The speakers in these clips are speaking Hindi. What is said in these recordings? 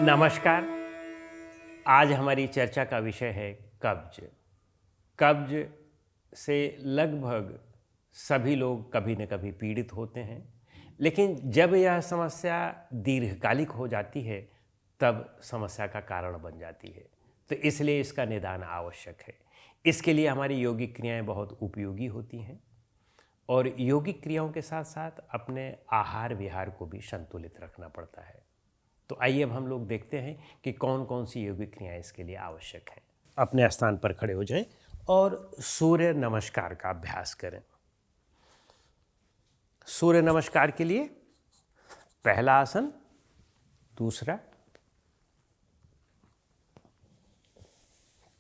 नमस्कार। आज हमारी चर्चा का विषय है कब्ज। कब्ज से लगभग सभी लोग कभी न कभी पीड़ित होते हैं, लेकिन जब यह समस्या दीर्घकालिक हो जाती है तब समस्या का कारण बन जाती है। तो इसलिए इसका निदान आवश्यक है। इसके लिए हमारी यौगिक क्रियाएं बहुत उपयोगी होती हैं और यौगिक क्रियाओं के साथ साथ अपने आहार विहार को भी संतुलित रखना पड़ता है। तो आइए अब हम लोग देखते हैं कि कौन कौन सी यौगिक क्रियाएं इसके लिए आवश्यक हैं। अपने स्थान पर खड़े हो जाएं और सूर्य नमस्कार का अभ्यास करें। सूर्य नमस्कार के लिए पहला आसन, दूसरा,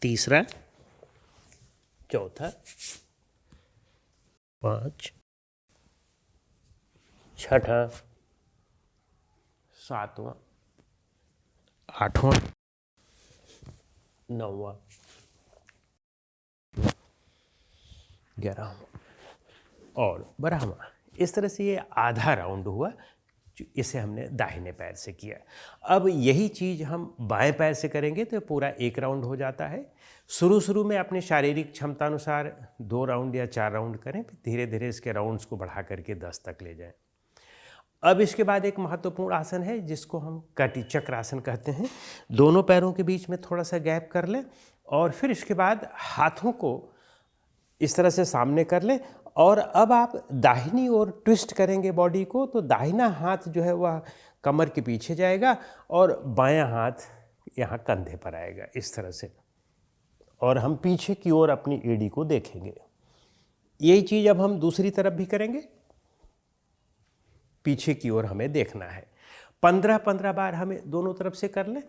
तीसरा, चौथा, 5, छठा, 7वां, 8वां, 9वां, 11वां और 12वां। इस तरह से ये आधा राउंड हुआ। इसे हमने दाहिने पैर से किया। अब यही चीज़ हम बाएं पैर से करेंगे तो पूरा एक राउंड हो जाता है। शुरू में अपने शारीरिक क्षमता अनुसार 2 राउंड या 4 राउंड करें, फिर धीरे धीरे इसके राउंड्स को बढ़ा करके 10 तक ले जाएं। अब इसके बाद एक महत्वपूर्ण आसन है जिसको हम कटी चक्र आसन कहते हैं। दोनों पैरों के बीच में थोड़ा सा गैप कर लें और फिर इसके बाद हाथों को इस तरह से सामने कर लें और अब आप दाहिनी ओर ट्विस्ट करेंगे बॉडी को, तो दाहिना हाथ जो है वह कमर के पीछे जाएगा और बायां हाथ यहाँ कंधे पर आएगा इस तरह से, और हम पीछे की ओर अपनी एड़ी को देखेंगे। यही चीज़ अब हम दूसरी तरफ भी करेंगे। पीछे की ओर हमें देखना है। 15-15 बार हमें दोनों तरफ से कर लें।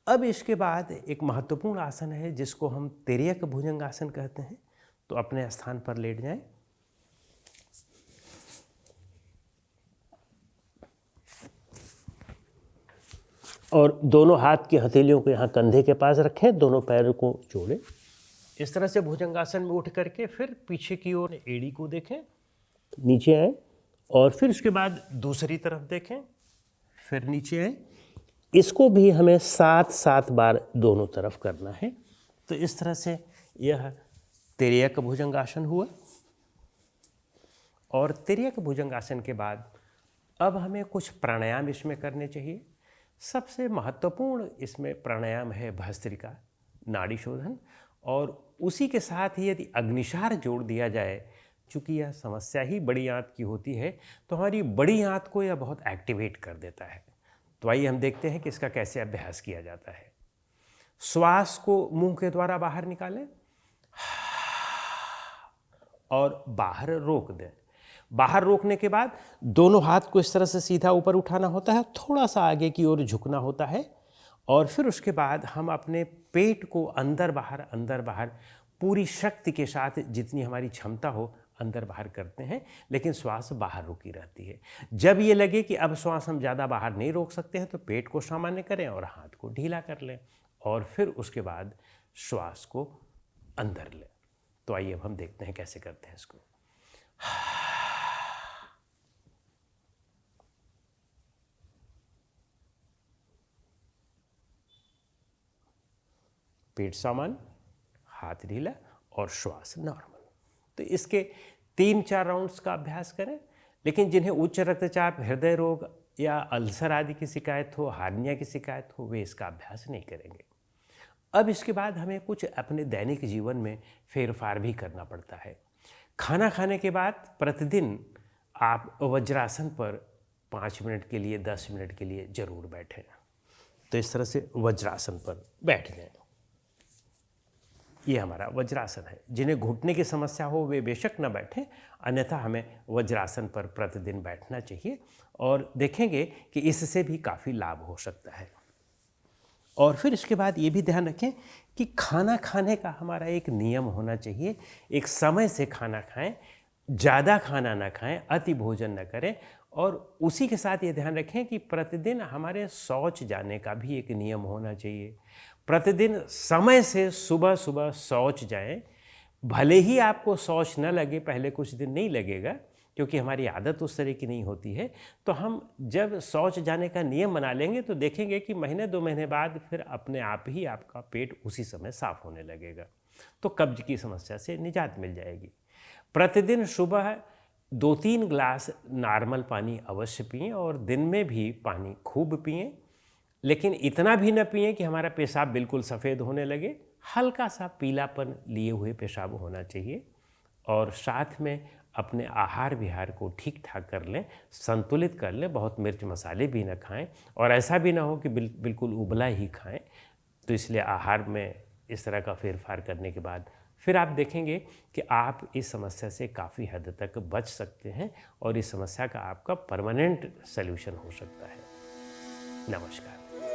अब इसके बाद एक महत्वपूर्ण आसन है जिसको हम तिर्यक भुजंगासन कहते हैं। तो अपने स्थान पर लेट जाएं और दोनों हाथ की हथेलियों को यहाँ कंधे के पास रखें, दोनों पैरों को जोड़ें। इस तरह से भुजंगासन में उठ करके फिर पीछे की ओर एड़ी को देखें, नीचे आए और फिर उसके बाद दूसरी तरफ देखें, फिर नीचे आए। इसको भी हमें 7-7 बार दोनों तरफ करना है। तो इस तरह से यह तिर्यक भुजंगासन हुआ। और तिर्यक भुजंगासन के बाद अब हमें कुछ प्राणायाम इसमें करने चाहिए। सबसे महत्वपूर्ण इसमें प्राणायाम है भस्त्रिका, नाड़ी शोधन, और उसी के साथ ही यदि अग्निसार जोड़ दिया जाए, चूँकि यह समस्या ही बड़ी आंत की होती है तो हमारी बड़ी आंत को यह बहुत एक्टिवेट कर देता है। तो आइए हम देखते हैं कि इसका कैसे अभ्यास किया जाता है। श्वास को मुंह के द्वारा बाहर निकालें और बाहर रोक दें। बाहर रोकने के बाद दोनों हाथ को इस तरह से सीधा ऊपर उठाना होता है, थोड़ा सा आगे की ओर झुकना होता है और फिर उसके बाद हम अपने पेट को अंदर बाहर पूरी शक्ति के साथ जितनी हमारी क्षमता हो अंदर बाहर करते हैं, लेकिन श्वास बाहर रुकी रहती है। जब ये लगे कि अब श्वास हम ज़्यादा बाहर नहीं रोक सकते हैं तो पेट को सामान्य करें और हाथ को ढीला कर लें और फिर उसके बाद श्वास को अंदर लें। तो आइए अब हम देखते हैं कैसे करते हैं इसको। पेट सामान्य, हाथ ढीला और श्वास नॉर्मल। तो इसके 3-4 राउंड्स का अभ्यास करें। लेकिन जिन्हें उच्च रक्तचाप, हृदय रोग या अल्सर आदि की शिकायत हो, हार्निया की शिकायत हो, वे इसका अभ्यास नहीं करेंगे। अब इसके बाद हमें कुछ अपने दैनिक जीवन में फेरफार भी करना पड़ता है। खाना खाने के बाद प्रतिदिन आप वज्रासन पर 5 मिनट के लिए, 10 मिनट के लिए जरूर बैठें। तो इस तरह से वज्रासन पर बैठ जाएं। ये हमारा वज्रासन है। जिन्हें घुटने की समस्या हो वे बेशक न बैठें, अन्यथा हमें वज्रासन पर प्रतिदिन बैठना चाहिए और देखेंगे कि इससे भी काफ़ी लाभ हो सकता है। और फिर इसके बाद ये भी ध्यान रखें कि खाना खाने का हमारा एक नियम होना चाहिए। एक समय से खाना खाएं, ज़्यादा खाना ना खाएं, अति भोजन न करें। और उसी के साथ ये ध्यान रखें कि प्रतिदिन हमारे शौच जाने का भी एक नियम होना चाहिए। प्रतिदिन समय से सुबह सुबह शौच जाएं। भले ही आपको शौच न लगे, पहले कुछ दिन नहीं लगेगा, क्योंकि हमारी आदत उस तरह की नहीं होती है। तो हम जब शौच जाने का नियम बना लेंगे तो देखेंगे कि महीने 2 महीने बाद फिर अपने आप ही आपका पेट उसी समय साफ होने लगेगा। तो कब्ज की समस्या से निजात मिल जाएगी। प्रतिदिन सुबह 2-3 ग्लास नॉर्मल पानी अवश्य पिएं और दिन में भी पानी खूब पिएं, लेकिन इतना भी न पिएं कि हमारा पेशाब बिल्कुल सफ़ेद होने लगे। हल्का सा पीलापन लिए हुए पेशाब होना चाहिए। और साथ में अपने आहार विहार को ठीक ठाक कर लें, संतुलित कर लें, बहुत मिर्च मसाले भी न खाएं और ऐसा भी ना हो कि बिल्कुल उबला ही खाएं। तो इसलिए आहार में इस तरह का फेरफार करने के बाद फिर आप देखेंगे कि आप इस समस्या से काफ़ी हद तक बच सकते हैं और इस समस्या का आपका परमानेंट सल्यूशन हो सकता है। नमस्कार।